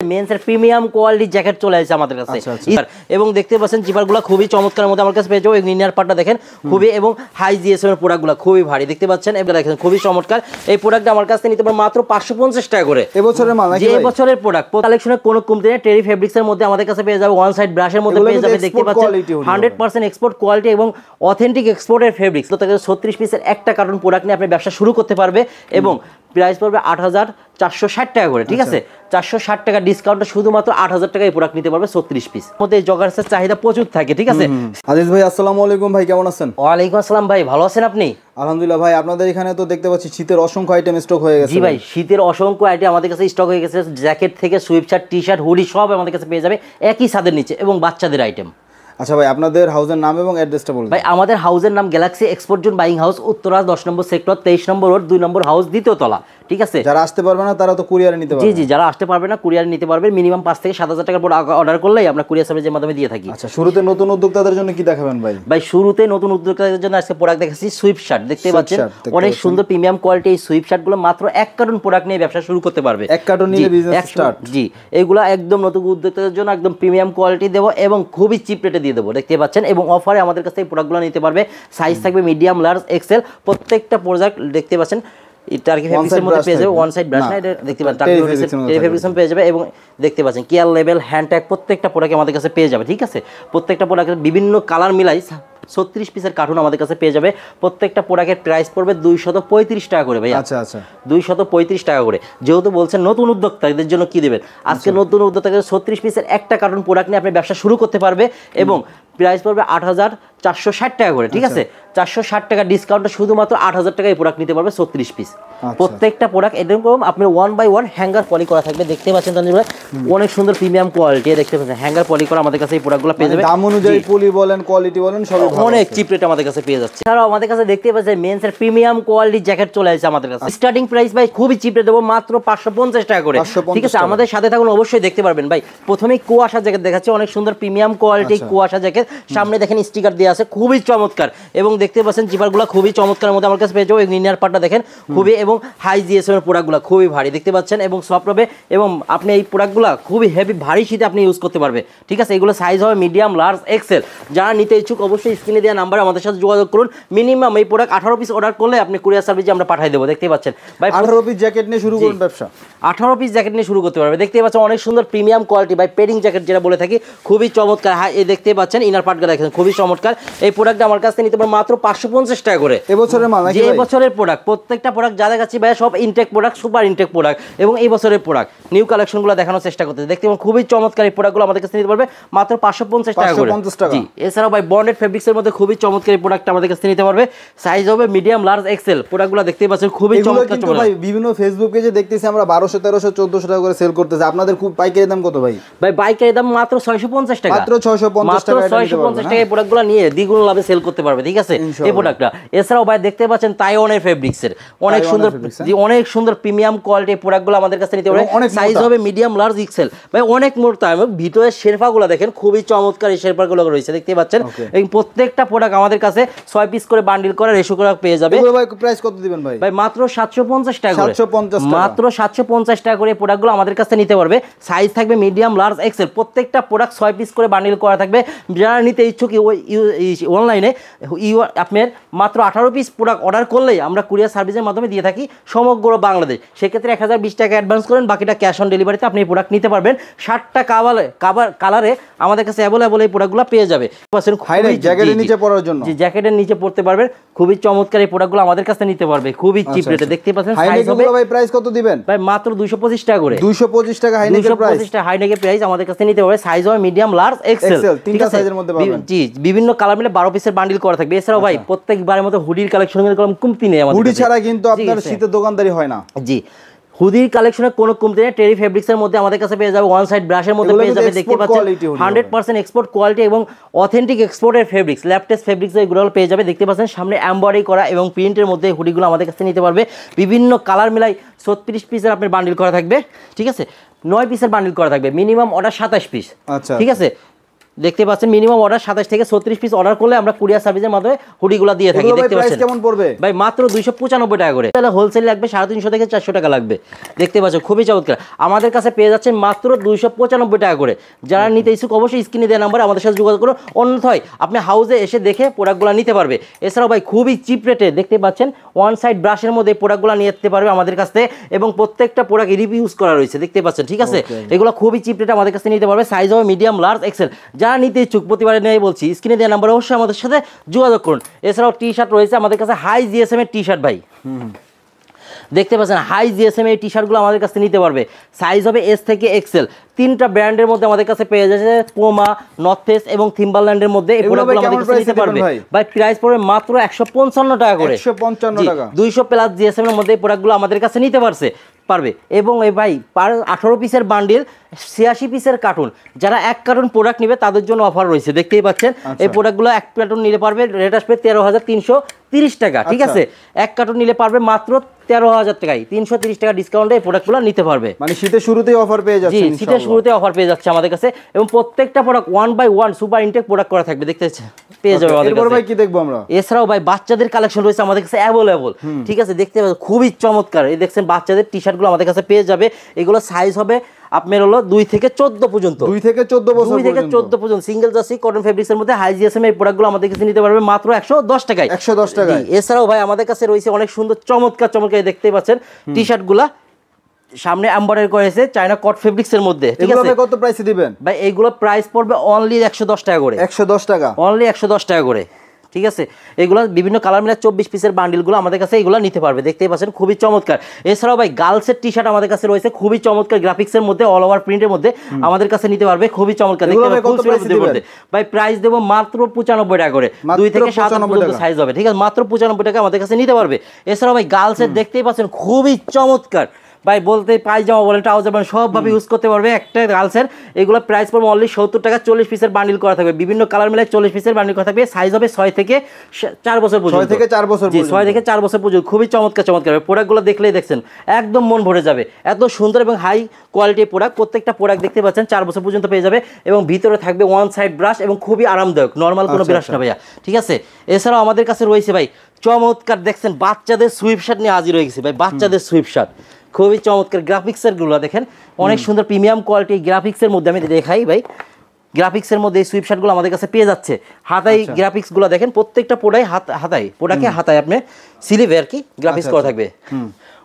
মেন্সের premium quality jacket চলে আসছে আমাদের কাছে এবং দেখতে পাচ্ছেন জিপারগুলো খুবই চমৎকারের মধ্যে আমার কাছে পেয়ে যাবো। ইনার পার্টটা দেখেন খুবই এবং হাই জিএসএম এর প্রোডাক্টগুলো খুবই ভারী দেখতে পাচ্ছেন এবং দেখেন খুবই চমৎকার। এই প্রোডাক্টটা আমার কাছে নিতে পারেন মাত্র 550 টাকা করে। এবছরের মাল নাকি ভাই? এবছরের প্রোডাক্ট কালেকশনের কোন কমতি নেই। টেরি ফেব্রিক্স এর মধ্যে আমাদের কাছে পেয়ে যাবে, ওয়ান সাইড ব্রাশের মধ্যে পেয়ে যাবে, দেখতে পাচ্ছেন 100% এক্সপোর্ট কোয়ালিটি এবং অথেন্টিক এক্সপোর্টের ফেব্রিক্স। তো 36 পিসের একটা কার্টন প্রোডাক্ট নিয়ে আপনি ব্যবসা শুরু করতে পারবে এবং প্রাইস পড়বে 8460 টাকা করে। ঠিক আছে, 460 টাকা ডিসকাউন্টে শুধুমাত্র 8000 টাকায় প্রোডাক্ট নিতে পারবে 36 পিস। মধ্যে জগার্সের চাহিদা প্রচুর থাকে। ঠিক আছে আজিজ ভাই, আসসালামু আলাইকুম ভাই, কেমন আছেন? ওয়ালাইকুম আসসালাম ভাই, ভালো আছেন আপনি? আলহামদুলিল্লাহ ভাই, আপনাদের এখানে তো দেখতে পাচ্ছি শীতের অসংখ্য আইটেম স্টক হয়ে গেছে। জি ভাই, শীতের অসংখ্য আইটেম আমাদের কাছে স্টক হয়ে গেছে। জ্যাকেট থেকে সুইপশার্ট, টি শার্ট, হুডি সব আমাদের কাছে পেয়ে যাবে একই ছাদের নিচে এবং বাচ্চাদের আইটেম। আচ্ছা ভাই, আপনাদের হাউসের নাম এবং অ্যাড্রেসটা বলুন। ভাই আমাদের হাউসের নাম Galaxy export zone buying house, Uttara 10 নম্বর সেক্টর, 23 নম্বর রোড, 2 নম্বর হাউস, দ্বিতীয় তলা। ঠিক আছে, যারা আসতে পারবে না তারা তো কুরিয়ারে নিতে পারবে। জি জি, যারা আসতে পারবে না কুরিয়ারে নিতে পারবে। মিনিমাম 5 থেকে 7000 টাকার পর অর্ডার করলেই আমরা কুরিয়ার সার্ভিসের মাধ্যমে দিয়ে থাকি। আচ্ছা, শুরুতে নতুন উদ্যোক্তাদের জন্য কি দেখাবেন ভাই? ভাই শুরুতে নতুন উদ্যোক্তাদের জন্য আজকে প্রোডাক্ট দেখাচ্ছি সুইপ শার্ট। দেখতে পাচ্ছেন অনেক সুন্দর প্রিমিয়াম কোয়ালিটি এই সুইপ শার্টগুলো মাত্র 1 কার্টন প্রোডাক্ট নিয়ে ব্যবসা শুরু করতে পারবে। 1 কার্টন নিয়ে বিজনেস স্টার্ট। জি, এগুলা একদম নতুন উদ্যোক্তাদের জন্য একদম প্রিমিয়াম কোয়ালিটি দেব এবং খুবই চিপ রেটে দিয়ে দেবো। দেখতে পাচ্ছেন এবং অফারে আমাদের কাছে এই প্রোডাক্টগুলো নিতে পারবে। সাইজ থাকবে মিডিয়াম, লার্জ, এক্সেল। প্রত্যেকটা প্রোডাক্ট দেখতে পাচ্ছেন টার্কি ফেব্রিক্সের মধ্যে পেয়ে যাবে। ওয়ান সাইড ব্রাশ না, এটা দেখতে পাচ্ছেন টার্কি ফেব্রিক্স পেয়ে যাবে এবং দেখতে পাচ্ছেন কেয়ার লেভেল, হ্যান্ড ট্যাগ প্রত্যেকটা প্রোডাক্ট আমাদের কাছে পেয়ে যাবে। ঠিক আছে, প্রত্যেকটা প্রোডাক্টের বিভিন্ন কালার মিলাই 36 পিসের কার্টুন আমাদের কাছে পেয়ে যাবে। প্রত্যেকটা প্রোডাক্টের প্রাইস পড়বে 235 টাকা করে ভাই। আচ্ছা আচ্ছা, 235 টাকা করে। যেহেতু বলছেন নতুন উদ্যোক্তাদের জন্য কি দেবেন, আজকে নতুন উদ্যোক্তাদের 36 পিসের একটা কার্টুন প্রোডাক্ট নিয়ে আপনি ব্যবসা শুরু করতে পারবে এবং প্রাইস পড়বে 8460 টাকা করে। ঠিক আছে, 460 টাকা ডিসকাউন্টে শুধুমাত্র 8000 টাকায় প্রোডাক্ট নিতে পারবে 36 পিস। প্রত্যেকটা প্রোডাক্ট এরকম আপনার 1 বাই 1 হ্যাঙ্গার পলি করা থাকবে। দেখতে পাচ্ছেন তানজিল ভাই, অনেক সুন্দর প্রিমিয়াম কোয়ালিটি। দেখতে পাচ্ছেন হ্যাঙ্গার পলি করা আমাদের কাছে এই প্রোডাক্টগুলো পেয়ে যাবে। দাম অনুযায়ী পলি বলেন, কোয়ালিটি বলেন, সব অনেক চিপ রেট আমাদের কাছে পেয়ে যাচ্ছে। এছাড়াও আমাদের কাছে দেখতে পাচ্ছেন মেন্সের প্রিমিয়াম কোয়ালিটি জ্যাকেট চলে আসছে আমাদের কাছে। স্টার্টিং প্রাইস ভাই খুবই চিপ রেট দেবো, মাত্র 550 টাকা করে। ঠিক আছে, আমাদের সাথে থাকুন, অবশ্যই দেখতে পারবেন। ভাই প্রথমেই কুয়াশা জ্যাকেট দেখাচ্ছে, অনেক সুন্দর প্রিমিয়াম কোয়ালিটি কুয়াশা জ্যাকেট। সামনে দেখেন স্টিকার দেওয়া আছে, খুবই চমৎকার এবং দেখতে পাচ্ছেন জিপারগুলো খুবই চমৎকারের মধ্যে আমার কাছে পেয়ে যাবো। ইনার পার্টটা দেখেন খুবই এবং হাই জিএসএম এর প্রোডাক্টগুলো খুবই ভারী দেখতে পাচ্ছেন এবং সফট হবে এবং আপনি এই প্রোডাক্টগুলো খুবই হেভি ভারী শীতে আপনি ইউজ করতে পারবে। ঠিক আছে, এগুলো সাইজ হবে মিডিয়াম, লার্জ, এক্সেল। যারা নিতে ইচ্ছুক অবশ্যই স্ক্রিনে দেওয়া নাম্বারে আমাদের সাথে যোগাযোগ করুন। মিনিমাম এই প্রোডাক্ট 18 পিস অর্ডার করলে আপনি কুরিয়ার সার্ভিসে আমরা পাঠিয়ে দেবো। দেখতে পাচ্ছেন ভাই 18 পিস জ্যাকেট নিয়ে শুরু করুন ব্যবসা। 18 পিস জ্যাকেট নিয়ে শুরু করতে পারবে। দেখতে পাচ্ছেন অনেক সুন্দর প্রিমিয়াম কোয়ালিটি ভাই পেডিং জ্যাকেট যেটা বলে থাকি, খুবই চমৎকার। হ্যাঁ, এই দেখতে পাচ্ছেন ইনার পার্টটা দেখেন খুবই চমৎকার। এই প্রোডাক্টটা আমার কাছে নিতে পারবেন মাত্র 550 টাকা করে। এবছরের মাল নাকি? যে বছরের প্রোডাক্ট, প্রত্যেকটা প্রোডাক্ট যা দেখাচ্ছি ভাই সব intact product, super intact product এবং এই বছরের প্রোডাক্ট নিউ কালেকশনগুলো দেখানোর চেষ্টা করতে দেখতে পাবেন। খুবই চমৎকার এই প্রোডাক্টগুলো আমাদের কাছে নিতে পারবে মাত্র 550 টাকা করে। জি, এছাড়াও ভাই বন্ডেড ফেব্রিক্সের মধ্যে খুবই চমৎকার এই প্রোডাক্টটা আমাদের কাছে নিতে পারবে। সাইজ হবে মিডিয়াম, লার্জ, এক্সেল। প্রোডাক্টগুলো দেখতে পাচ্ছেন খুবই চমৎকার। কিন্তু ভাই বিভিন্ন ফেসবুক পেজে দেখতেছি আমরা 1200, 1300, 1400 টাকা করে সেল করতেছে। আপনাদের খুব পাইকারি দাম কত ভাই? ভাই পাইকারি দাম মাত্র 650 টাকা। মাত্র 650 টাকা। 650 টাকা এই প্রোডাক্টগুলো নিয়ে দ্বিগুণ লাভে সেল করতে পারবে। ঠিক আছে, এই প্রোডাক্টটা। এছাড়াও ভাই দেখতে পাচ্ছেন তাইওয়ানের ফেব্রিক্সের অনেক সুন্দর, অনেক সুন্দর প্রিমিয়াম কোয়ালিটি প্রোডাক্টগুলো আমাদের কাছে নিতে পারবে। সাইজ হবে মিডিয়াম, লার্জ, এক্সেল। ভাই অনেক মোটা এবং ভিতরে শেরফাগুলো দেখেন খুবই চমৎকার। এই শেরফাগুলো রয়েছে দেখতে পাচ্ছেন এবং প্রত্যেকটা প্রোডাক্ট আমাদের কাছে 6 পিস করে বান্ডিল করে রেশো করে পেয়ে যাবে। এগুলো ভাই প্রাইস কত দিবেন ভাই? ভাই মাত্র 750 টাকা করে। 750 টাকা, মাত্র 750 টাকা করে প্রোডাক্টগুলো আমাদের কাছে নিতে পারবে। সাইজ থাকবে মিডিয়াম, লার্জ, এক্সেল। প্রত্যেকটা প্রোডাক্ট 6 পিস করে বান্ডিল করা থাকবে। যারা নিতে ইচ্ছুক অনলাইনে আপনার মাত্র 18 পিস প্রোডাক্ট অর্ডার করলেই আমরা কুরিয়ার সার্ভিসের মাধ্যমে দিয়ে থাকি সমগ্র বাংলাদেশ। সেক্ষেত্রে 1020 টাকা অ্যাডভান্স করেন, বাকিটা ক্যাশ অন ডেলিভারিতে আপনি এই প্রোডাক্ট নিতে পারবেন। 60টা কালারে আমাদের কাছে অ্যাভেলেবল এই প্রোডাক্টগুলো পেয়ে যাবে। জ্যাকেটের নিচে পরার জন্য, জি জ্যাকেটের নিচে পড়তে পারবেন। খুবই চমৎকার এই প্রোডাক্টগুলো আমাদের কাছে নিতে পারবে খুবই চিপ রেটে। দেখতে পাচ্ছেন সাইজ হবে ভাই প্রাইস কত দিবেন? ভাই মাত্র 225 টাকা করে। 225 টাকা হাইনেকের প্রাইস। 225 টাকা হাইনেকের প্রাইস আমাদের কাছে নিতে পারবে। সাইজ হবে মিডিয়াম, লার্জ, এক্সেল। তিনটা সাইজের মধ্যে পাবেন। জি, বিভিন্ন কালার মিলে 12 পিসের বান্ডিল করা থাকবে। এছাড়াও ভাই প্রত্যেকবারের মতো হুডির কালেকশন কমতি নেই আমাদের। হুডি ছাড়া কিন্তু আপনার শীতের দোকানদারি হয় না। জি, হুডির কালেকশনে কোনো কমতি নেই। টেরি ফেব্রিক্সের মধ্যে আমাদের কাছে পেয়ে যাবে, ওয়ান সাইড ব্রাশের মধ্যে পেয়ে যাবে। দেখতে পাচ্ছেন 100% এক্সপোর্ট কোয়ালিটি এবং অথেন্টিক এক্সপোর্টের ফেব্রিক্স, ল্যাপটেস ফেব্রিক্স এগুলো পেয়ে যাবে। দেখতে পাচ্ছেন সামনে এমব্রয়ডারি করা এবং প্রিন্টের মধ্যে হুডিগুলো আমাদের কাছে নিতে পারবে। বিভিন্ন কালার মিলাই 36 পিসের আপনার বান্ডিল করা থাকবে। ঠিক আছে, 9 পিসের বান্ডিল করা থাকবে। Minimum order 27 piece. আচ্ছা, ঠিক আছে, দেখতে পাচ্ছেন মিনিমাম অর্ডার 27 থেকে 36 পিস অর্ডার করলে আমরা কুরিয়ার সার্ভিসের মাধ্যমে হুডিগুলো দিয়ে থাকি। দেখতে পাচ্ছেন কেমন পড়বে ভাই মাত্র 295 টাকা করে, তাহলে হোলসেল লাগবে 350 থেকে 400 টাকা লাগবে। দেখতে পাচ্ছেন খুবই চমৎকার, আমাদের কাছে পেয়ে যাচ্ছেন মাত্র 295 টাকা করে। যারা নিতে ইচ্ছুক অবশ্যই স্ক্রিনে দেওয়া নাম্বারে আমাদের সাথে যোগাযোগ করুন, অন্যথায় আপনি হাউসে এসে দেখে প্রোডাক্টগুলো নিতে পারবে। এছাড়াও ভাই খুবই চিপ রেটে দেখতে পাচ্ছেন ওয়ান সাইড ব্রাশের মধ্যে প্রোডাক্টগুলো নিয়ে যেতে পারবে আমাদের কাছ থেকে, এবং প্রত্যেকটা প্রোডাক্ট রিভিউজ করা রয়েছে দেখতে পাচ্ছেন। ঠিক আছে, এগুলো খুবই চিপ রেটে আমাদের কাছে নিতে পারবে, সাইজ হবে মিডিয়াম, লার্জ, এক্সেল। যারা নিতে ইচ্ছুক প্রতিবারে নিয়ে বলছি স্ক্রিনে দেওয়া নাম্বারে অবশ্যই আমাদের সাথে যোগাযোগ করুন। এছাড়াও টি শার্ট রয়েছে আমাদের কাছে, হাই জিএসএম এর টি শার্ট ভাই দেখতে পাচ্ছেন, হাই জিএসএম এই টি শার্টগুলো আমাদের কাছে নিতে পারবে, সাইজ হবে এস থেকে এক্সেল। 3টা ব্র্যান্ডের মধ্যে আমাদের কাছে পেয়ে যাচ্ছে, পোমা, নর্থ ফেস এবং থিম্বারল্যান্ডের মধ্যে এই প্রোডাক্টগুলো আমাদের কাছে নিতে পারবে ভাই। প্রাইস পড়বে মাত্র 155 টাকা করে, 155 টাকা, 200 প্লাস জিএসএম এর মধ্যে এই প্রোডাক্টগুলো আমাদের কাছে নিতে পারবে। এবং এই ভাই 18 পিসের বান্ডিল, 86 পিসের কার্টুন, যারা 1 কার্টুন প্রোডাক্ট নেবে তাদের জন্য অফার রয়েছে দেখতেই পাচ্ছেন। এই প্রোডাক্টগুলো 1 কার্টুন নিলে পারবে, রেট আসবে 13,330 টাকা। ঠিক আছে, 1 কার্টন নিলে পারবে মাত্র 13,000 টাকায়, 330 টাকা ডিসকাউন্টে এই প্রোডাক্টগুলো নিতে পারবে। মানে শীতের শুরুতেই অফার পেয়ে যাচ্ছে, জি শীতের শুরুতে অফার পেয়ে যাচ্ছে আমাদের কাছে, এবং প্রত্যেকটা product 1 by 1 super intact product করা থাকবে দেখতে পেয়ে যাবে আমাদের কাছে। ভাই কি দেখবো আমরা, এছাড়াও ভাই বাচ্চাদের কালেকশন রয়েছে আমাদের কাছে অ্যাভেলেবল। ঠিক আছে, দেখতে পাচ্ছেন খুবই চমৎকার, এই দেখছেন বাচ্চাদের টি শার্টগুলো আমাদের কাছে পেয়ে যাবে। এগুলো সাইজ হবে আপনার হলো 2 থেকে 14 পর্যন্ত, 2 থেকে 14 বছর, 2 থেকে 14 পর্যন্ত সিঙ্গেল জার্সি কটন ফেব্রিক্সের মধ্যে হাই জিএসএম এই প্রোডাক্টগুলো আমাদের কাছে নিতে পারবে মাত্র 110 টাকায়, 110 টাকায়। এছাড়াও ভাই আমাদের কাছে রয়েছে অনেক সুন্দর চমৎকার দেখতে পাচ্ছেন টি শার্টগুলা, সামনে এমব্রয়ডারি করেছে চায়না কট ফেব্রিক্সের মধ্যে। ঠিক আছে, কত প্রাইসে দিবেন ভাই? এইগুলো প্রাইস পড়বে অনলি 110 টাকা করে, 110 টাকা, অনলি 110 টাকা করে। ঠিক আছে, এগুলো বিভিন্ন কালার মিলে 24 পিসের বান্ডিলগুলো আমাদের কাছে এগুলো নিতে পারবে দেখতেই পাচ্ছেন, খুবই চমৎকার। এছাড়াও ভাই গার্লসের টি শার্ট আমাদের কাছে রয়েছে খুবই চমৎকার, গ্রাফিক্সের মধ্যে অল ওভার প্রিন্টের মধ্যে আমাদের কাছে নিতে পারবে, খুবই চমৎকার। ভাই প্রাইস দেবো মাত্র 95 টাকা করে, 2 থেকে 7 পর্যন্ত সাইজ হবে। ঠিক আছে, মাত্র 95 টাকা আমাদের কাছে নিতে পারবে। এছাড়াও ভাই গার্লসের দেখতেই পাচ্ছেন খুবই চমৎকার ভাই, বলতে পায়জামা বলেন, ট্রাউজার বলেন, সবভাবে ইউজ করতে পারবে একটা গার্লসের। এগুলো প্রাইস পড়বে অনলি 70 টাকা, 40 পিসের বান্ডিল করা থাকবে, বিভিন্ন কালার মিলে 40 পিসের বান্ডিল করা থাকবে, সাইজ হবে 6 থেকে 4 বছর পর্যন্ত, 6 থেকে 4 বছর, জি 6 থেকে 4 বছর পর্যন্ত। খুবই চমৎকার প্রোডাক্টগুলো দেখলেই দেখছেন একদম মন ভরে যাবে, এত সুন্দর এবং হাই কোয়ালিটির প্রোডাক্ট। প্রত্যেকটা প্রোডাক্ট দেখতে পাচ্ছেন 4 বছর পর্যন্ত পেয়ে যাবে, এবং ভিতরে থাকবে ওয়ান সাইড ব্রাশ এবং খুবই আরামদায়ক, নর্মাল কোনো ব্রাশ না ভাইয়া। ঠিক আছে, এছাড়াও আমাদের কাছে রয়েছে ভাই চমৎকার, দেখছেন বাচ্চাদের সুইপ শার্ট নিয়ে হাজির হয়ে গেছে ভাই, বাচ্চাদের সুইপ শার্ট খুবই চমৎকার। গ্রাফিক্সের গুলো দেখেন অনেক সুন্দর, প্রিমিয়াম কোয়ালিটি গ্রাফিক্সের মধ্যে আমি দেখাই ভাই, গ্রাফিক্সের মধ্যে এই সুইপ শার্টগুলো আমাদের কাছে পেয়ে যাচ্ছে। হাতায় গ্রাফিক্সগুলো দেখেন, প্রত্যেকটা হাতায় প্রোডাক্টে হাতায় আপনি সিলিভে আর কি গ্রাফিক্স করা থাকবে,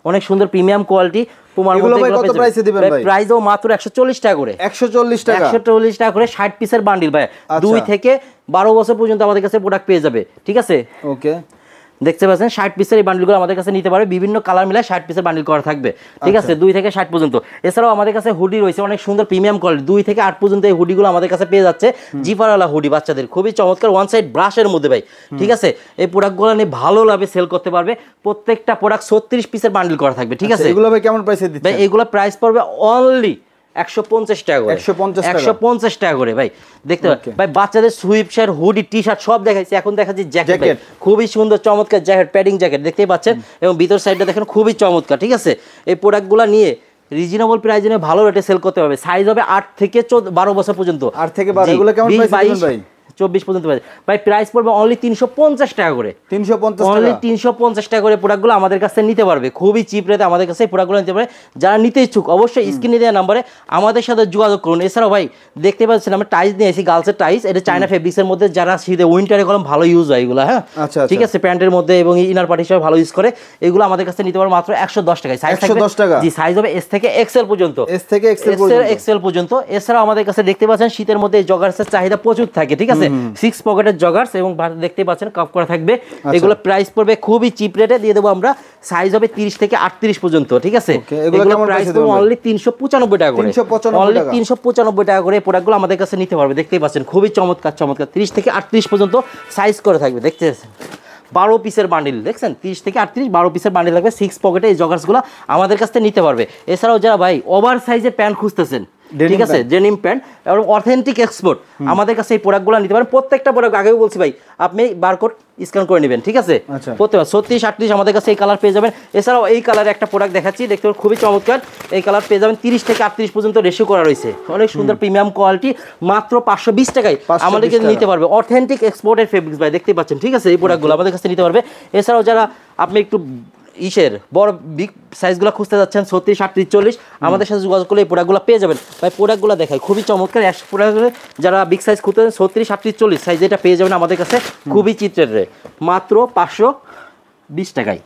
অনেক সুন্দর প্রিমিয়াম কোয়ালিটি। তোমার মধ্যে কত প্রাইসে দিবেন ভাই? প্রাইসও মাত্র 140 টাকা করে, 140 টাকা, 140 টাকা করে 60 পিসের বান্ডিল ভাই, 2 থেকে 12 বছর পর্যন্ত আমাদের কাছে প্রোডাক্ট পেয়ে যাবে। ঠিক আছে, ওকে, দেখতে পাচ্ছেন 60 পিসের এই বান্ডিলগুলো আমাদের কাছে নিতে পারবে, বিভিন্ন কালার মিলে 60 পিসের বান্ডিল করা থাকবে। ঠিক আছে, 2 থেকে 60 পর্যন্ত। এছাড়াও আমাদের কাছে হুডি রয়েছে অনেক সুন্দর প্রিমিয়াম কোয়ালিটি, 2 থেকে 8 পর্যন্ত এই হুডিগুলো আমাদের কাছে পেয়ে যাচ্ছে, জিপারওয়ালা হুডি বাচ্চাদের, খুবই চমৎকার, ওয়ান সাইড ব্রাশের মধ্যে ভাই। ঠিক আছে, এই প্রোডাক্টগুলো নিয়ে ভালো লাভে সেল করতে পারবে, প্রত্যেকটা প্রোডাক্ট 36 পিসের বান্ডিল করা থাকবে। ঠিক আছে, এগুলো ভাই কেমন প্রাইসে দিচ্ছেন ভাই? এগুলো প্রাইস পড়বে অনলি 150 টাকা করে, 150 টাকা করে ভাই। দেখতে ভাই বাচ্চাদের sweep shirt, hoodie, T shirt সব দেখাইছি, এখন দেখাচ্ছি জ্যাকেট, খুবই সুন্দর চমৎকার জ্যাকেট, প্যাডিং জ্যাকেট দেখতেই পাচ্ছেন, এবং ভিতর সাইডটা দেখেন খুবই চমৎকার। ঠিক আছে, এই প্রোডাক্টগুলো নিয়ে রিজনেবল প্রাইসে নিয়ে ভালো রেটে সেল করতে হবে, সাইজ হবে 8 থেকে 12 বছর পর্যন্ত, 8 থেকে 12, এগুলো কেমন প্রাইসে দিবেন ভাই? 24 পর্যন্ত ভাই প্রাইস পড়বে অনলি 350 টাকা করে, 350 অনলি 350 টাকা করে প্রোডাক্টগুলো আমাদের কাছে নিতে পারবে, খুবই চিপ রেটে আমাদের কাছে প্রোডাক্টগুলো নিতে পারে। যারা নিতে ইচ্ছুক অবশ্যই স্ক্রিনে দেওয়া নাম্বারে আমাদের সাথে যোগাযোগ করুন। এছাড়াও ভাই দেখতে পাচ্ছেন আমরা টাইস নিয়ে এসেছি, গার্লসের টাইস, এটা চায়না ফেব্রিক্সের মধ্যে, যারা শীতে উইন্টারে কলম ভালো ইউজ হয় এগুলো, হ্যাঁ ঠিক আছে, প্যান্টের মধ্যে এবং ইনার পার্টি হিসেবে ভালো ইউজ করে, এগুলো আমাদের কাছে নিতে পারবে মাত্র 110 টাকায়, সাইজ 110 টাকা, জি সাইজ হবে এস থেকে এক্সেল পর্যন্ত, এস থেকে এক্সেল পর্যন্ত। এছাড়াও আমাদের কাছে দেখতে পাচ্ছেন শীতের মধ্যে জগার্সের চাহিদা প্রচুর থাকে। ঠিক আছে, 6 পকেটের জগার্স এবং দেখতে পাচ্ছেন কাপ করা থাকবে, এগুলো প্রাইস পড়বে খুবই চিপ রেটে দিয়ে দেবো আমরা, সাইজ হবে 30 থেকে 38 পর্যন্ত। ঠিক আছে, এগুলো প্রাইস পড়বে অনলি 395 টাকা করে, অনলি 395 টাকা করে প্রোডাক্টগুলো আমাদের কাছে নিতে পারবে। দেখতেই পাচ্ছেন খুবই চমৎকার 30 থেকে 38 পর্যন্ত সাইজ করে থাকবে, দেখতে পাচ্ছেন 12 পিসের বান্ডিল, দেখছেন 30 থেকে 38 12 পিসের বান্ডিল লাগবে, 6 পকেটে এই জগার্সগুলো আমাদের কাছ থেকে নিতে পারবে। এছাড়াও যারা ভাই ওভার সাইজের প্যান্ট খুঁজতেছেন, ঠিক আছে, ডেনিম প্যান্ট এবং অথেন্টিক এক্সপোর্ট। আমাদের কাছে এই প্রোডাক্টগুলো নিতে পারেন, প্রত্যেকটা প্রোডাক্ট আগেও বলছি ভাই, আপনি বারকোড স্ক্যান করে নেবেন, ঠিক আছে। প্রত্যেকটা 36 38 আমাদের কাছে এই কালার পেয়ে যাবেন। এছাড়াও এই কালারে একটা প্রোডাক্ট দেখাচ্ছি, দেখতে খুবই চমৎকার। এই কালার পেয়ে যাবেন 30 থেকে 38 পর্যন্ত রেশিও করা রয়েছে, অনেক সুন্দর প্রিমিয়াম কোয়ালিটি, মাত্র 520 টাকায় আমাদের কাছে নিতে পারবে। অথেন্টিক এক্সপোর্টের ফেব্রিক্স ভাই, দেখতে পাচ্ছেন, ঠিক আছে। এই প্রোডাক্টগুলো আমাদের কাছে নিতে পারবে। এছাড়াও যারা আপনি একটু বড় বিগ সাইজগুলো খুঁজতে যাচ্ছেন 36 38 40, আমাদের সাথে যোগাযোগ করলে এই প্রোডাক্টগুলো পেয়ে যাবেন ভাই। প্রোডাক্টগুলো দেখাই, খুবই চমৎকার। প্রোডাক্টগুলো যারা বিগ সাইজ খুঁজতেছেন 36 38 40 সাইজ, এটা পেয়ে যাবেন আমাদের কাছে খুবই চিত্রের, মাত্র 520 টাকায়।